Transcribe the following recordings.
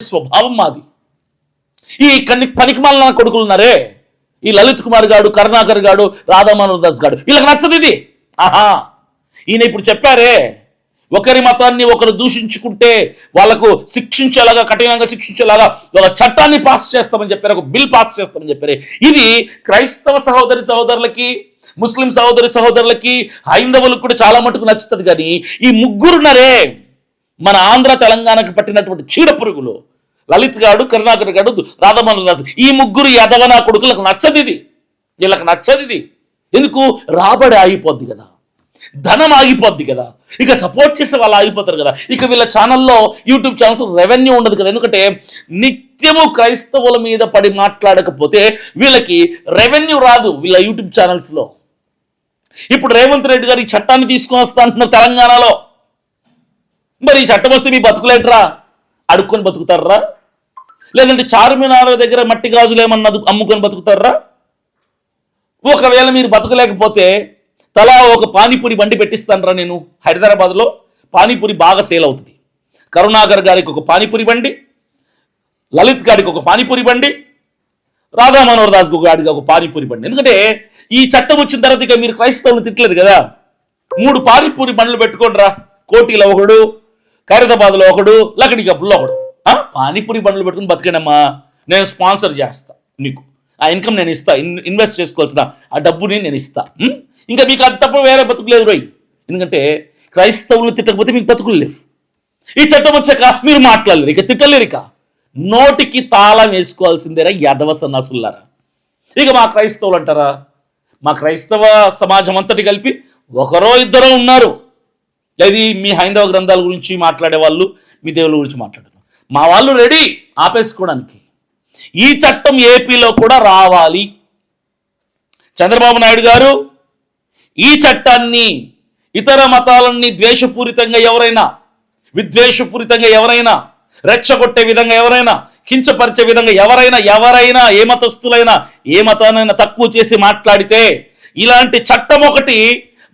స్వభావం మాది. ఈ పనికిమాలిన కొడుకులు ఉన్నారే, ఈ లలిత్ కుమార్ గాడు, కరుణాకర్ గాడు, రాధా మనోహర్ దాస్ గాడు, వీళ్ళకి నచ్చదు ఇది. ఈయన ఇప్పుడు చెప్పారే, ఒకరి మతాన్ని ఒకరు దూషించుకుంటే వాళ్ళకు శిక్షించేలాగా, కఠినంగా శిక్షించేలాగా ఒక చట్టాన్ని పాస్ చేస్తామని చెప్పారు, ఒక బిల్ పాస్ చేస్తామని చెప్పారు. ఇది క్రైస్తవ సహోదరి సహోదరులకి, ముస్లిం సహోదరి సహోదరులకి, హైందవులకు కూడా చాలా మటుకు నచ్చుతుంది. కానీ ఈ ముగ్గురున్నరే మన ఆంధ్ర తెలంగాణకు పట్టినటువంటి చీడ పురుగులు, లలిత్ గాడు, కరుణాకర్ గాడు, రాధా మనోహర్ దాస్, ఈ ముగ్గురు యదవనా కొడుకులకు నచ్చదు ఇది. వీళ్ళకి నచ్చదు ఇది. ఎందుకు? రాబడి ఆగిపోద్ది కదా, ధనం ఆగిపోద్ది కదా, ఇక సపోర్ట్ చేసే వాళ్ళు ఆగిపోతారు కదా. ఇక వీళ్ళ ఛానల్లో, యూట్యూబ్ ఛానల్స్ రెవెన్యూ ఉండదు కదా. ఎందుకంటే నిత్యము క్రైస్తవుల మీద పడి మాట్లాడకపోతే వీళ్ళకి రెవెన్యూ రాదు వీళ్ళ యూట్యూబ్ ఛానల్స్లో. ఇప్పుడు రేవంత్ రెడ్డి గారు ఈ చట్టాన్ని తీసుకొని వస్తా అంటున్నారు తెలంగాణలో. మరి ఈ చట్టం వస్తే మీ బతుకులేంట్రా? అడుక్కొని బతుకుతారా? లేదంటే చార్మినార్ దగ్గర మట్టి గాజులు ఏమన్నా అమ్ముకొని బతుకుతారా? ఒకవేళ మీరు బతకలేకపోతే తలా ఒక పానీపూరి బండి పెట్టిస్తానరా నేను. హైదరాబాద్లో పానీపూరి బాగా సేల్ అవుతుంది. కరుణాకర్ గారికి ఒక పానీపూరి బండి, లలిత్ గారికి ఒక పానీపూరి బండి, రాధా మనోహర్ దాస్ గారికి ఒక పానీపూరి బండి. ఎందుకంటే ఈ చట్టం వచ్చిన తర్వాత ఇక మీరు క్రైస్తవులు తిట్టలేరు కదా. 3 పానీపూరి బండ్లు పెట్టుకోండి రా. కోటిలో ఒకడు, ఖైరతాబాద్లో ఒకడు, లకడికప్పుల్లో ఒకడు. పానీపూరి బండ్లు పెట్టుకుని బతికండమ్మా, నేను స్పాన్సర్ చేస్తా, నీకు ఆ ఇన్కమ్ నేను ఇస్తా, ఇన్వెస్ట్ చేసుకోవాల్సిన ఆ డబ్బుని నేను ఇస్తా. ఇంకా మీకు అది తప్ప వేరే బతుకులేదు రోయ్. ఎందుకంటే క్రైస్తవులు తిట్టకపోతే మీకు బతుకులు లేవు. ఈ చట్టం వచ్చాక మీరు మాట్లాడలేరు, ఇక తిట్టలేరు, ఇక నోటికి తాళం వేసుకోవాల్సిందేరా యాదవ సన్నాసులారా. ఇక మా క్రైస్తవులు అంటారా, మా క్రైస్తవ సమాజం అంతటి కలిపి ఒకరో ఇద్దరో ఉన్నారు. అది మీ హైందవ గ్రంథాల గురించి మాట్లాడే వాళ్ళు, మీ దేవుళ్ళ గురించి మాట్లాడారు. మా వాళ్ళు రెడీ ఆపేసుకోవడానికి. ఈ చట్టం ఏపీలో కూడా రావాలి. చంద్రబాబు నాయుడు గారు ఈ చట్టాన్ని, ఇతర మతాలన్నీ ద్వేషపూరితంగా ఎవరైనా, విద్వేషపూరితంగా ఎవరైనా, రెచ్చగొట్టే విధంగా ఎవరైనా, కించపరిచే విధంగా ఎవరైనా ఏ మతస్థులైనా, ఏ మతానైనా తక్కువ చేసి మాట్లాడితే ఇలాంటి చట్టం ఒకటి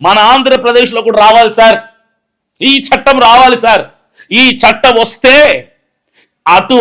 మన ఆంధ్రప్రదేశ్లో కూడా రావాలి సార్. ఈ చట్టం రావాలి సార్. ఈ చట్టం వస్తే అటు